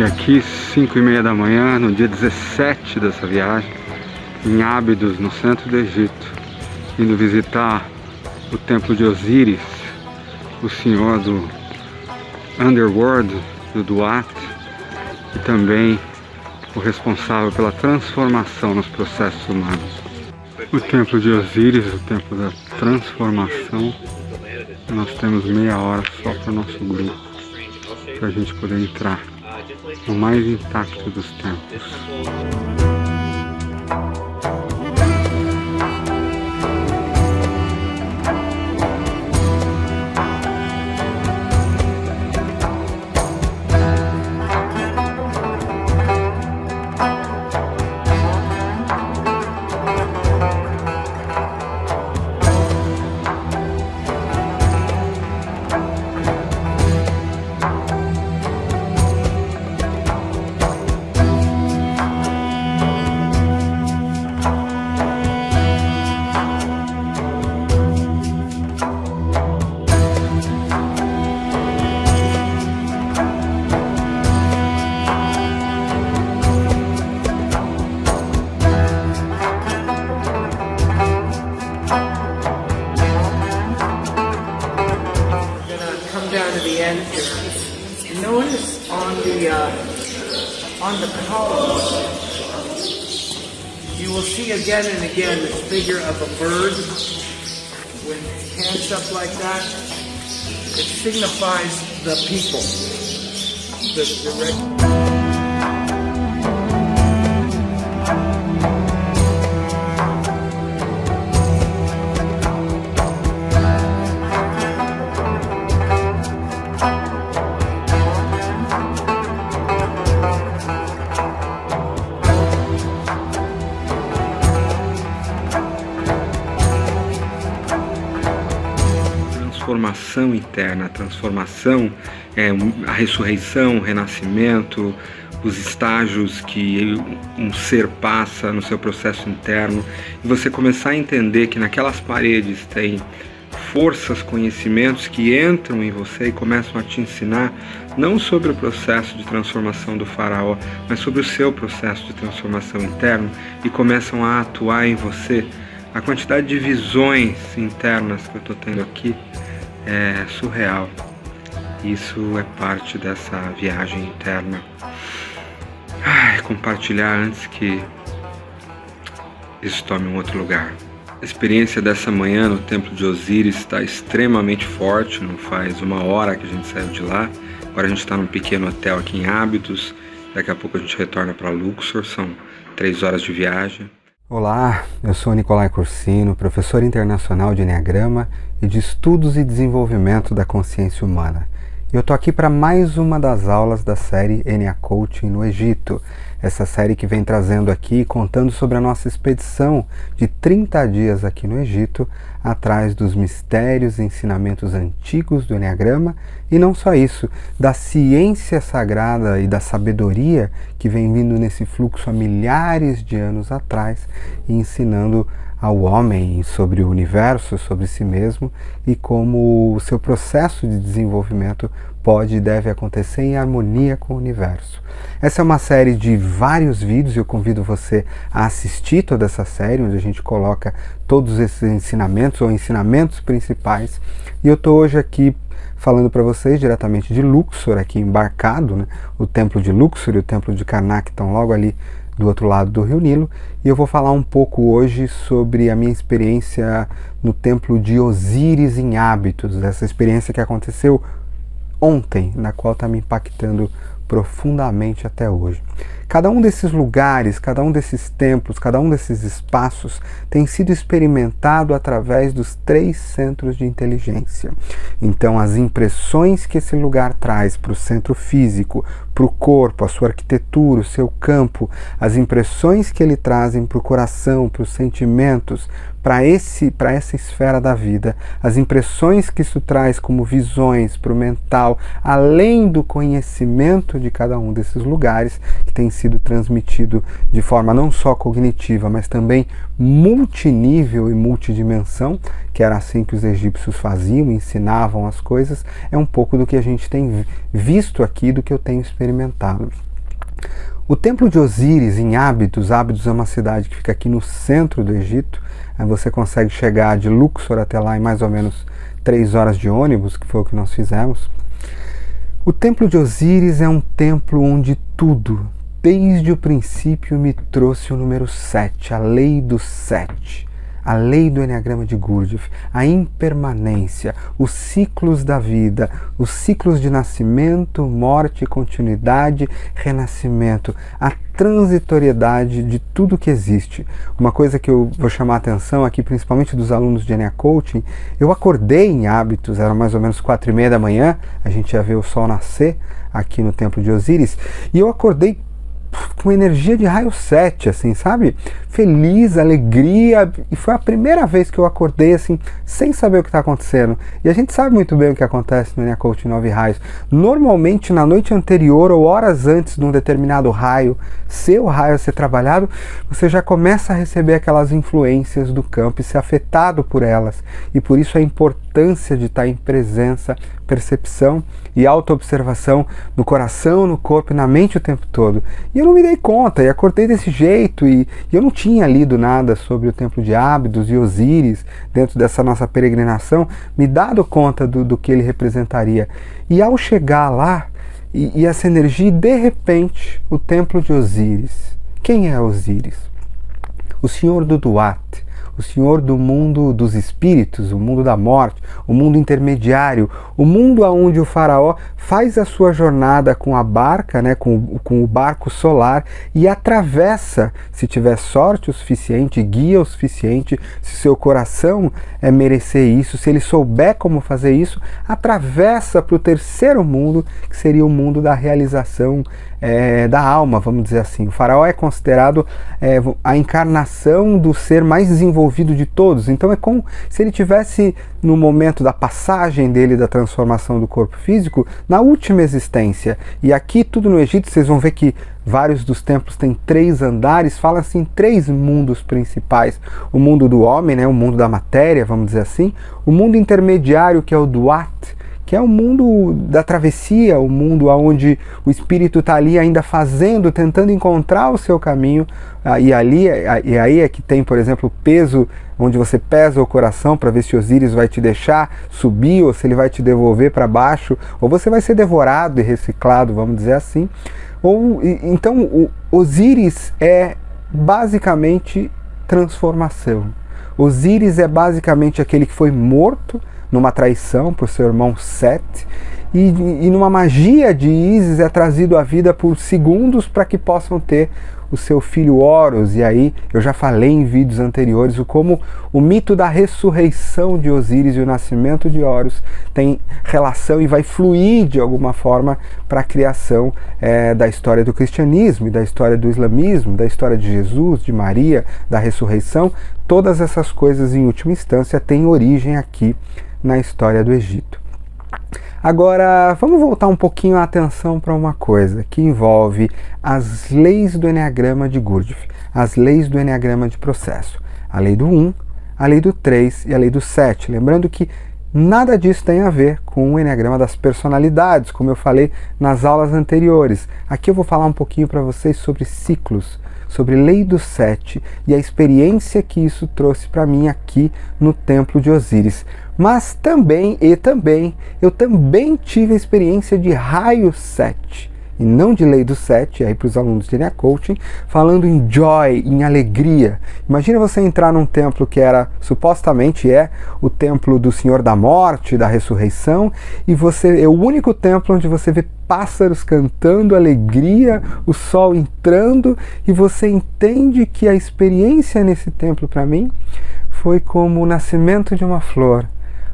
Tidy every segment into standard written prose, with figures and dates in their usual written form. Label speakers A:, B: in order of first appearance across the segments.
A: E aqui, 5h30 da manhã, no dia 17 dessa viagem, em Ábidos, no centro do Egito, indo visitar o templo de Osíris, o senhor do Underworld, do Duat, e também o responsável pela transformação nos processos humanos. O templo de Osíris, o templo da transformação. Nós temos meia hora só para o nosso grupo, para a gente poder entrar no mais intacto dos templos.
B: Notice on the columns, you will see again and again this figure of a bird with hands up like that. It signifies the people.
A: Transformação interna, a transformação é a ressurreição, o renascimento, os estágios que um ser passa no seu processo interno, e você começar a entender que naquelas paredes tem forças, conhecimentos que entram em você e começam a te ensinar não sobre o processo de transformação do faraó, mas sobre o seu processo de transformação interno, e começam a atuar em você. A quantidade de visões internas que eu estou tendo aqui é surreal. Isso é parte dessa viagem interna. Compartilhar antes que isso tome um outro lugar. A experiência dessa manhã no templo de Osíris está extremamente forte. Não faz uma hora que a gente saiu de lá. Agora a gente está num pequeno hotel aqui em Ábidos. Daqui a pouco a gente retorna para Luxor. São 3 horas de viagem.
C: Olá, eu sou Nicolai Corsino, professor internacional de Enneagrama e de Estudos e Desenvolvimento da Consciência Humana. E eu tô aqui para mais uma das aulas da série Ennea Coaching no Egito. Essa série que vem trazendo aqui, contando sobre a nossa expedição de 30 dias aqui no Egito, atrás dos mistérios e ensinamentos antigos do Enneagrama, e não só isso, da ciência sagrada e da sabedoria que vem vindo nesse fluxo há milhares de anos atrás e ensinando ao homem sobre o universo, sobre si mesmo e como o seu processo de desenvolvimento pode e deve acontecer em harmonia com o universo. Essa é uma série de vários vídeos e eu convido você a assistir toda essa série, onde a gente coloca todos esses ensinamentos ou ensinamentos principais. E eu estou hoje aqui falando para vocês diretamente de Luxor, aqui embarcado, né? O templo de Luxor e o templo de Karnak estão logo ali do outro lado do Rio Nilo, e eu vou falar um pouco hoje sobre a minha experiência no templo de Osíris em Ábidos, essa experiência que aconteceu ontem, na qual está me impactando profundamente até hoje. Cada um desses lugares, cada um desses templos, cada um desses espaços tem sido experimentado através dos 3 centros de inteligência. Então, as impressões que esse lugar traz para o centro físico, para o corpo, a sua arquitetura, o seu campo, as impressões que ele trazem para o coração, para os sentimentos, para essa esfera da vida, as impressões que isso traz como visões para o mental, além do conhecimento de cada um desses lugares, que tem sido transmitido de forma não só cognitiva, mas também multinível e multidimensão, que era assim que os egípcios faziam, ensinavam as coisas, é um pouco do que a gente tem visto aqui, do que eu tenho experimentado. O templo de Osíris, em Ábidos, Ábidos é uma cidade que fica aqui no centro do Egito, aí você consegue chegar de Luxor até lá em mais ou menos 3 horas de ônibus, que foi o que nós fizemos. O templo de Osíris é um templo onde tudo, desde o princípio, me trouxe o número 7, a lei do 7. A lei do Enneagrama de Gurdjieff, a impermanência, os ciclos da vida, os ciclos de nascimento, morte, continuidade, renascimento, a transitoriedade de tudo que existe. Uma coisa que eu vou chamar a atenção aqui, principalmente dos alunos de Ennea Coaching, eu acordei em Hábitos, eram mais ou menos 4:30 da manhã, a gente ia ver o sol nascer aqui no Templo de Osíris, e eu acordei com energia de raio 7, assim, sabe? Feliz, alegria, e foi a primeira vez que eu acordei, assim, sem saber o que está acontecendo. E a gente sabe muito bem o que acontece no Ennea Coaching 9 Raios. Normalmente, na noite anterior ou horas antes de um determinado raio, seu raio a ser trabalhado, você já começa a receber aquelas influências do campo e ser afetado por elas. E por isso a importância de estar em presença, percepção e autoobservação no coração, no corpo e na mente o tempo todo. E eu não me dei conta, e acordei desse jeito, e eu não tinha lido nada sobre o Templo de Ábidos e Osíris dentro dessa nossa peregrinação, me dado conta do que ele representaria. E ao chegar lá, e essa energia, de repente, o Templo de Osíris. Quem é Osíris? O senhor do Duat, o senhor do mundo dos espíritos, o mundo da morte, o mundo intermediário, o mundo onde o faraó faz a sua jornada com a barca, né, com o barco solar, e atravessa, se tiver sorte o suficiente, guia o suficiente, se seu coração merecer isso, se ele souber como fazer isso, atravessa para o terceiro mundo, que seria o mundo da realização da alma, vamos dizer assim. O faraó é considerado a encarnação do ser mais desenvolvido de todos, então é como se ele tivesse, no momento da passagem dele, da transformação do corpo físico, na última existência. E aqui tudo no Egito, vocês vão ver que vários dos templos têm 3 andares, fala-se em 3 mundos principais. O mundo do homem, né, o mundo da matéria, vamos dizer assim, o mundo intermediário, que é o Duat, que é o mundo da travessia, o mundo onde o espírito está ali ainda fazendo, tentando encontrar o seu caminho, e aí é que tem, por exemplo, o peso, onde você pesa o coração para ver se Osíris vai te deixar subir, ou se ele vai te devolver para baixo, ou você vai ser devorado e reciclado, vamos dizer assim. Então, o Osíris é basicamente transformação. Osíris é basicamente aquele que foi morto numa traição por seu irmão Sete, e numa magia de Ísis é trazido à vida por segundos para que possam ter o seu filho Horus. E aí eu já falei em vídeos anteriores como o mito da ressurreição de Osíris e o nascimento de Horus tem relação e vai fluir de alguma forma para a criação da história do cristianismo e da história do islamismo, da história de Jesus, de Maria, da ressurreição. Todas essas coisas, em última instância, têm origem aqui na história do Egito. Agora, vamos voltar um pouquinho a atenção para uma coisa que envolve as leis do Enneagrama de Gurdjieff, as leis do Enneagrama de processo. A lei do 1, a lei do 3 e a lei do 7. Lembrando que nada disso tem a ver com o Enneagrama das personalidades, como eu falei nas aulas anteriores. Aqui eu vou falar um pouquinho para vocês sobre ciclos, sobre lei do 7 e a experiência que isso trouxe para mim aqui no Templo de Osíris. Mas eu também tive a experiência de raio 7, e não de lei do 7, aí para os alunos de Ennea Coaching, falando em joy, em alegria. Imagina você entrar num templo que supostamente o templo do Senhor da Morte, da ressurreição, e é o único templo onde você vê pássaros cantando, alegria, o sol entrando, e você entende que a experiência nesse templo para mim foi como o nascimento de uma flor.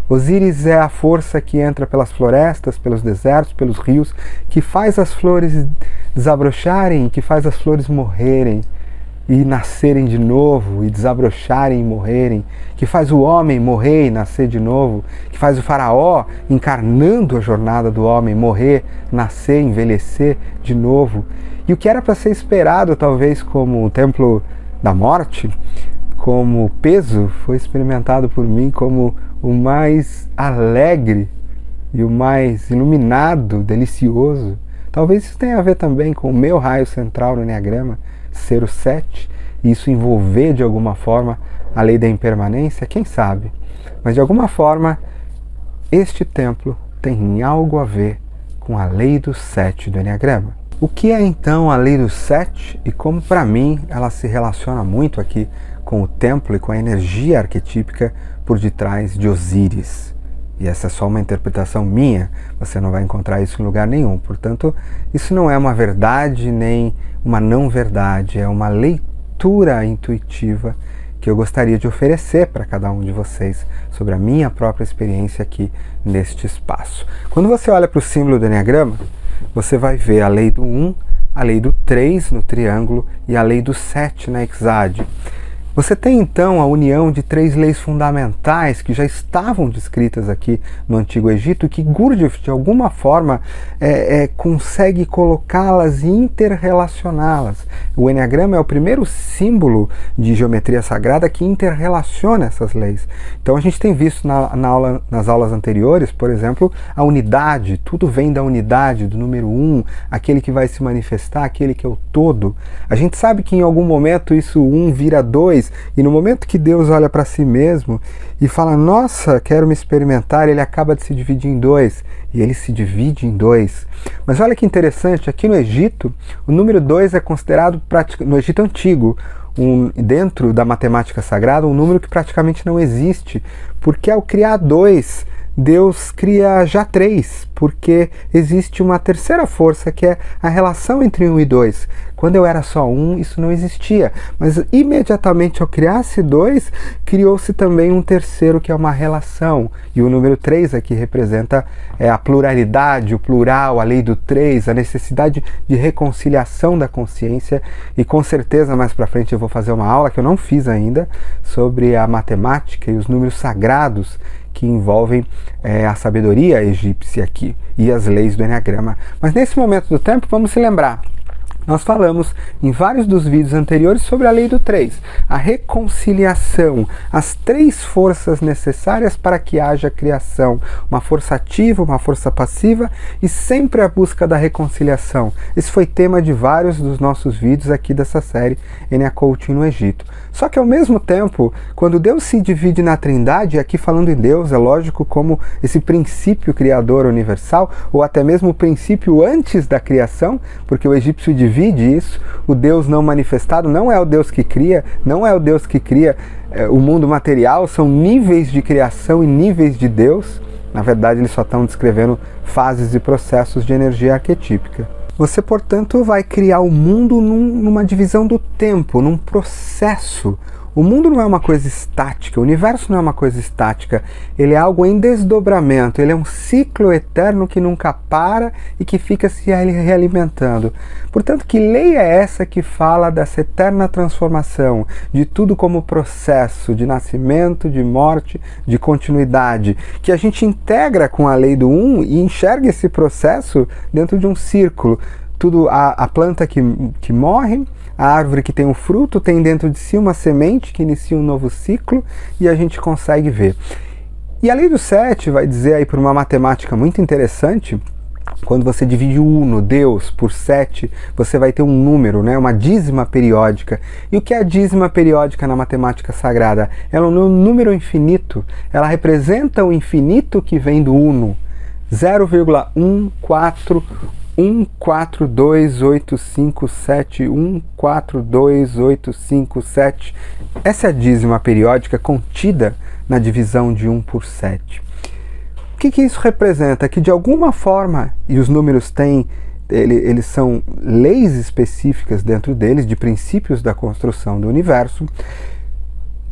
C: Osíris é a força que entra pelas florestas, pelos desertos, pelos rios, que faz as flores desabrocharem, que faz as flores morrerem e nascerem de novo, e desabrocharem e morrerem, que faz o homem morrer e nascer de novo, que faz o faraó, encarnando a jornada do homem, morrer, nascer, envelhecer de novo. E o que era para ser esperado, talvez, como o templo da morte, como peso, foi experimentado por mim como o mais alegre e o mais iluminado, delicioso. Talvez isso tenha a ver também com o meu raio central no Enneagrama ser o 7, e isso envolver de alguma forma a lei da impermanência, quem sabe? Mas de alguma forma, este templo tem algo a ver com a lei do 7 do Enneagrama. O que é então a lei do 7 e como para mim ela se relaciona muito aqui com o templo e com a energia arquetípica por detrás de Osíris? E essa é só uma interpretação minha, você não vai encontrar isso em lugar nenhum. Portanto, isso não é uma verdade nem uma não verdade, é uma leitura intuitiva que eu gostaria de oferecer para cada um de vocês sobre a minha própria experiência aqui neste espaço. Quando você olha para o símbolo do Enneagrama, você vai ver a lei do 1, a lei do 3 no triângulo e a lei do 7 na hexade. Você tem então a união de 3 leis fundamentais que já estavam descritas aqui no Antigo Egito e que Gurdjieff, de alguma forma, consegue colocá-las e interrelacioná-las. O Enneagrama é o primeiro símbolo de geometria sagrada que interrelaciona essas leis. Então a gente tem visto nas aulas anteriores, por exemplo, a unidade, tudo vem da unidade, do número 1, aquele que vai se manifestar, aquele que é o todo. A gente sabe que em algum momento isso 1 vira 2, e no momento que Deus olha para si mesmo e fala, nossa, quero me experimentar, ele acaba de se dividir em 2, e ele se divide em 2. Mas olha que interessante, aqui no Egito, o número 2 é considerado, no Egito Antigo, dentro da matemática sagrada, um número que praticamente não existe, porque ao criar 2, Deus cria já 3, porque existe uma terceira força que é a relação entre 1 e 2. Quando eu era só 1, isso não existia, mas imediatamente ao criar-se 2, criou-se também um terceiro que é uma relação, e o número 3 aqui representa a pluralidade, o plural, a lei do 3, a necessidade de reconciliação da consciência, e com certeza mais para frente eu vou fazer uma aula que eu não fiz ainda sobre a matemática e os números sagrados que envolvem a sabedoria egípcia aqui e as leis do Enneagrama. Mas nesse momento do tempo, vamos se lembrar. Nós falamos em vários dos vídeos anteriores sobre a lei do 3, a reconciliação, as 3 forças necessárias para que haja criação, uma força ativa, uma força passiva e sempre a busca da reconciliação. Esse foi tema de vários dos nossos vídeos aqui dessa série Enia Coaching no Egito. Só que ao mesmo tempo, quando Deus se divide na Trindade, aqui falando em Deus, é lógico como esse princípio criador universal, ou até mesmo o princípio antes da criação, porque o egípcio divide isso, o Deus não manifestado não é o Deus que cria, não é o Deus que cria o mundo material, são níveis de criação e níveis de Deus. Na verdade, eles só estão descrevendo fases e processos de energia arquetípica. Você, portanto, vai criar o mundo numa divisão do tempo, num processo. O mundo não é uma coisa estática, o universo não é uma coisa estática, ele é algo em desdobramento, ele é um ciclo eterno que nunca para e que fica se realimentando. Portanto, que lei é essa que fala dessa eterna transformação, de tudo como processo, de nascimento, de morte, de continuidade, que a gente integra com a lei do 1 e enxerga esse processo dentro de um círculo. Tudo, a planta que morre, a árvore que tem um fruto, tem dentro de si uma semente que inicia um novo ciclo e a gente consegue ver. E a lei do 7 vai dizer aí por uma matemática muito interessante, quando você divide o Uno, Deus, por 7, você vai ter um número, né, uma dízima periódica. E o que é a dízima periódica na matemática sagrada? Ela é um número infinito, ela representa o infinito que vem do Uno, 0,141428571428571. Essa é a dízima periódica contida na divisão de 1 por 7. O que isso representa? Que de alguma forma, e os números têm, eles são leis específicas dentro deles, de princípios da construção do universo,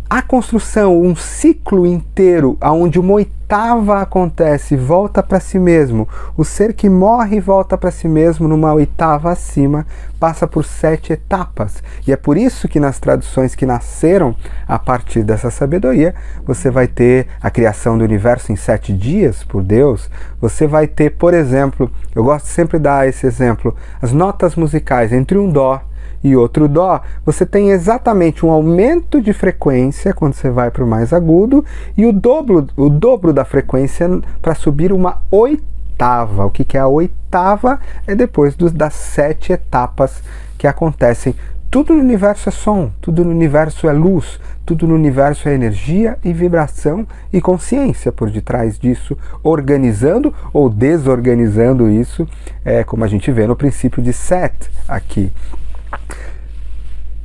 C: a construção, um ciclo inteiro, onde uma oitava acontece, volta para si mesmo. O ser que morre volta para si mesmo numa oitava acima, passa por 7 etapas. E é por isso que nas traduções que nasceram a partir dessa sabedoria, você vai ter a criação do universo em 7 dias por Deus. Você vai ter, por exemplo, eu gosto sempre de dar esse exemplo, as notas musicais entre um dó e outro dó, você tem exatamente um aumento de frequência quando você vai para o mais agudo e o dobro da frequência para subir uma oitava oitava. O que é a oitava? É depois das 7 etapas que acontecem. Tudo no universo é som, tudo no universo é luz, tudo no universo é energia e vibração e consciência por detrás disso, organizando ou desorganizando isso, como a gente vê no princípio de Set aqui.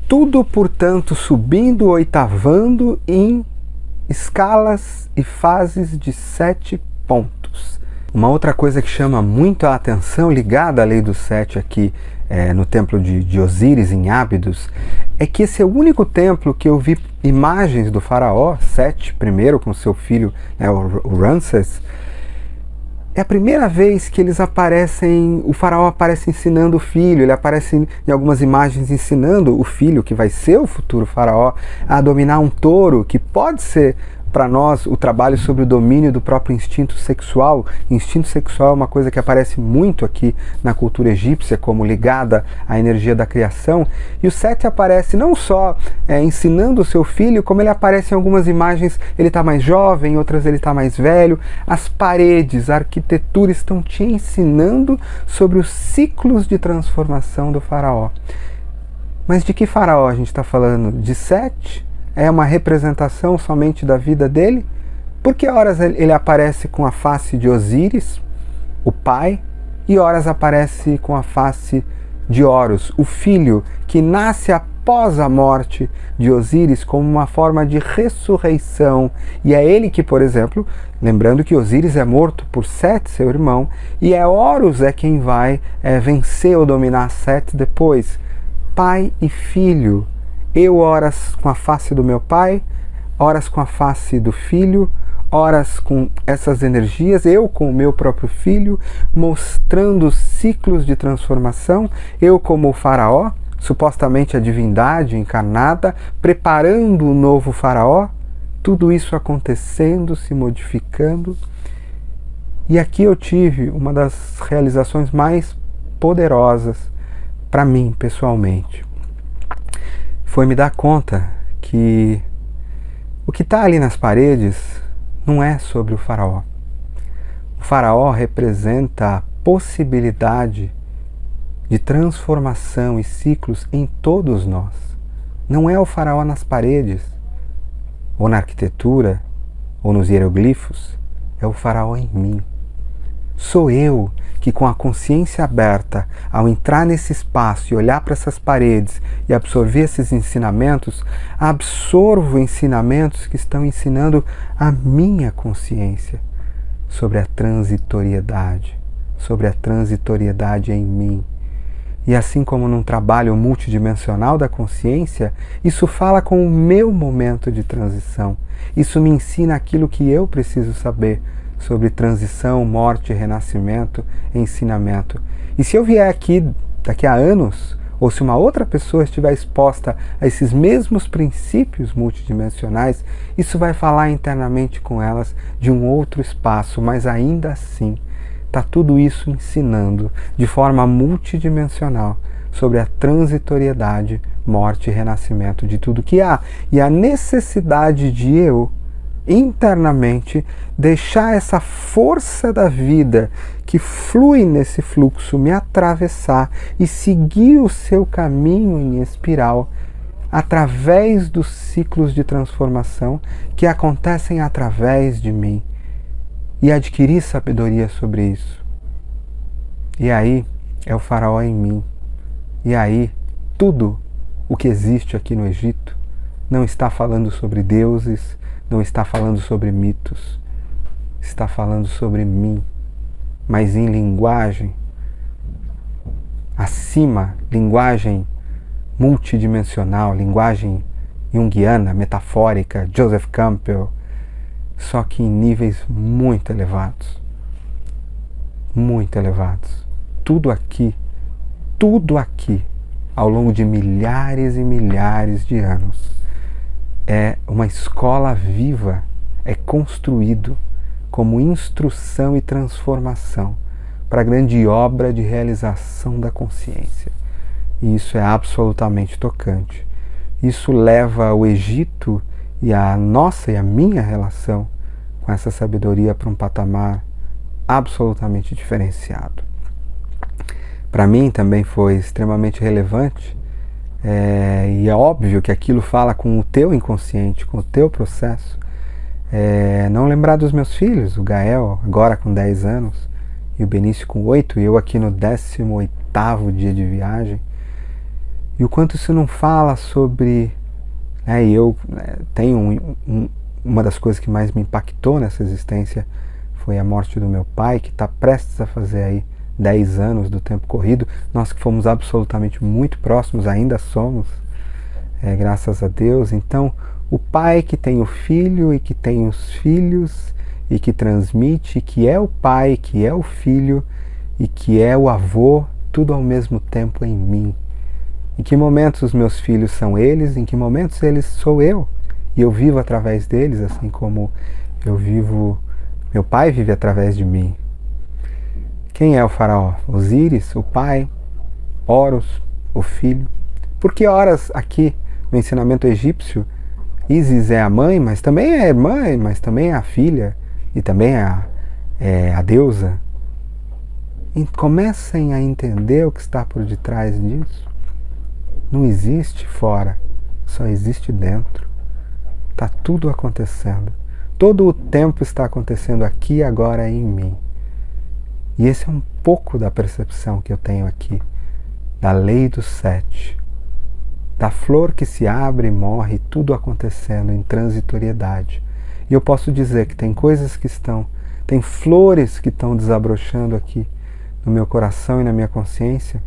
C: Tudo, portanto, subindo, oitavando em escalas e fases de 7 pontos. Uma outra coisa que chama muito a atenção, ligada à lei do 7 aqui no templo de Osíris, em Ábidos, é que esse é o único templo que eu vi imagens do faraó, Set, primeiro com seu filho, o Ramsés. É a primeira vez que eles aparecem, o faraó aparece ensinando o filho, ele aparece em algumas imagens ensinando o filho, que vai ser o futuro faraó, a dominar um touro, que pode ser para nós o trabalho sobre o domínio do próprio instinto sexual. Instinto sexual é uma coisa que aparece muito aqui na cultura egípcia, como ligada à energia da criação. E o Set aparece não só ensinando o seu filho, como ele aparece em algumas imagens, ele está mais jovem, em outras ele está mais velho. As paredes, a arquitetura estão te ensinando sobre os ciclos de transformação do faraó. Mas de que faraó a gente está falando? De Set? É uma representação somente da vida dele? Porque horas ele aparece com a face de Osíris, o pai, e horas aparece com a face de Horus, o filho, que nasce após a morte de Osíris como uma forma de ressurreição. E é ele que, por exemplo, lembrando que Osíris é morto por Set, seu irmão, e é Horus quem vai vencer ou dominar Set depois. Pai e filho. Eu horas com a face do meu pai, horas com a face do filho, horas com essas energias, eu com o meu próprio filho, mostrando ciclos de transformação, eu como o faraó, supostamente a divindade encarnada, preparando o novo faraó, tudo isso acontecendo, se modificando. E aqui eu tive uma das realizações mais poderosas para mim, pessoalmente. Foi me dar conta que o que está ali nas paredes não é sobre o faraó. O faraó representa a possibilidade de transformação e ciclos em todos nós. Não é o faraó nas paredes, ou na arquitetura, ou nos hieroglifos. É o faraó em mim. Sou eu que, com a consciência aberta, ao entrar nesse espaço e olhar para essas paredes e absorver esses ensinamentos, absorvo ensinamentos que estão ensinando a minha consciência sobre a transitoriedade em mim. E assim como num trabalho multidimensional da consciência, isso fala com o meu momento de transição. Isso me ensina aquilo que eu preciso saber sobre transição, morte, renascimento, ensinamento. E se eu vier aqui daqui a anos, ou se uma outra pessoa estiver exposta a esses mesmos princípios multidimensionais, isso vai falar internamente com elas de um outro espaço, mas ainda assim está tudo isso ensinando de forma multidimensional sobre a transitoriedade, morte e renascimento de tudo que há, e a necessidade de eu internamente deixar essa força da vida que flui nesse fluxo me atravessar e seguir o seu caminho em espiral através dos ciclos de transformação que acontecem através de mim, e adquirir sabedoria sobre isso. E aí é o faraó em mim. E aí tudo o que existe aqui no Egito não está falando sobre deuses, não está falando sobre mitos, está falando sobre mim, mas em linguagem acima, linguagem multidimensional, linguagem junguiana, metafórica, Joseph Campbell, só que em níveis muito elevados. Muito elevados. Tudo aqui, ao longo de milhares e milhares de anos, é uma escola viva, é construído como instrução e transformação para a grande obra de realização da consciência. E isso é absolutamente tocante. Isso leva o Egito e a nossa e a minha relação com essa sabedoria para um patamar absolutamente diferenciado. Para mim também foi extremamente relevante, e é óbvio que aquilo fala com o teu inconsciente, com o teu processo. Não lembrar dos meus filhos, o Gael agora com 10 anos e o Benício com 8, e eu aqui no 18º dia de viagem, e o quanto isso não fala sobre... E eu tenho uma das coisas que mais me impactou nessa existência foi a morte do meu pai, que está prestes a fazer aí 10 anos do tempo corrido. Nós que fomos absolutamente muito próximos, ainda somos, graças a Deus. Então, o pai que tem o filho e que tem os filhos e que transmite, que é o pai, que é o filho e que é o avô, tudo ao mesmo tempo em mim. Em que momentos os meus filhos são eles, em que momentos eles sou eu. E eu vivo através deles, assim como eu vivo, meu pai vive através de mim. Quem é o faraó? Osíris, o pai, Horus, o filho. Por que Horas aqui no ensinamento egípcio, Ísis é a mãe, mas também é a irmã, mas também é a filha, e também é a deusa? E comecem a entender o que está por detrás disso. Não existe fora, só existe dentro. Está tudo acontecendo. Todo o tempo está acontecendo aqui e agora em mim. E esse é um pouco da percepção que eu tenho aqui, da lei dos 7. Da flor que se abre e morre, tudo acontecendo em transitoriedade. E eu posso dizer que tem coisas tem flores que estão desabrochando aqui no meu coração e na minha consciência,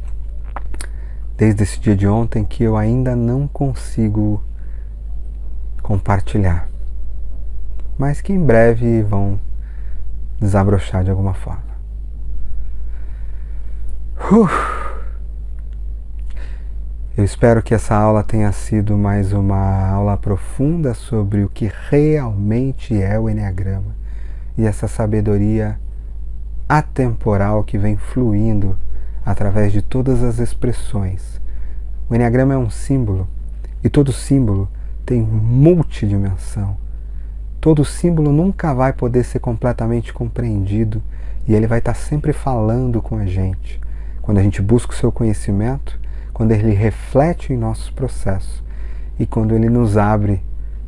C: desde esse dia de ontem, que eu ainda não consigo compartilhar, mas que em breve vão desabrochar de alguma forma. Eu espero que essa aula tenha sido mais uma aula profunda sobre o que realmente é o Eneagrama e essa sabedoria atemporal que vem fluindo através de todas as expressões. O Eneagrama é um símbolo, e todo símbolo tem multidimensão. Todo símbolo nunca vai poder ser completamente compreendido, e ele vai estar sempre falando com a gente. Quando a gente busca o seu conhecimento, quando ele reflete em nossos processos, e quando ele nos abre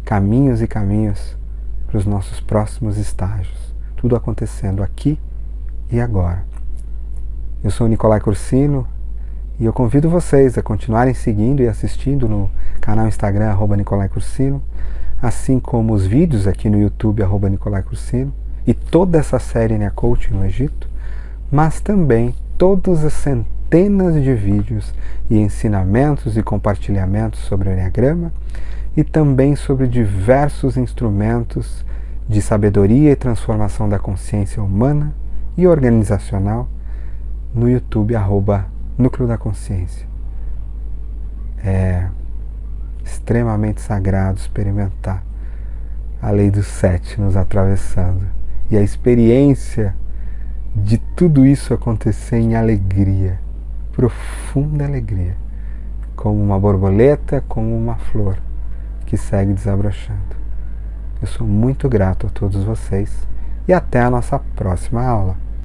C: caminhos e caminhos para os nossos próximos estágios. Tudo acontecendo aqui e agora. Eu sou o Nicolai Cursino e eu convido vocês a continuarem seguindo e assistindo no canal Instagram @NicolaiCursino, assim como os vídeos aqui no YouTube @NicolaiCursino e toda essa série Enia Coaching no Egito, mas também todas as centenas de vídeos e ensinamentos e compartilhamentos sobre o Eneagrama e também sobre diversos instrumentos de sabedoria e transformação da consciência humana e organizacional no YouTube @Núcleo da Consciência. É extremamente sagrado experimentar a lei dos 7 nos atravessando e a experiência de tudo isso acontecer em alegria, profunda alegria, como uma borboleta, como uma flor que segue desabrochando. Eu sou muito grato a todos vocês e até a nossa próxima aula.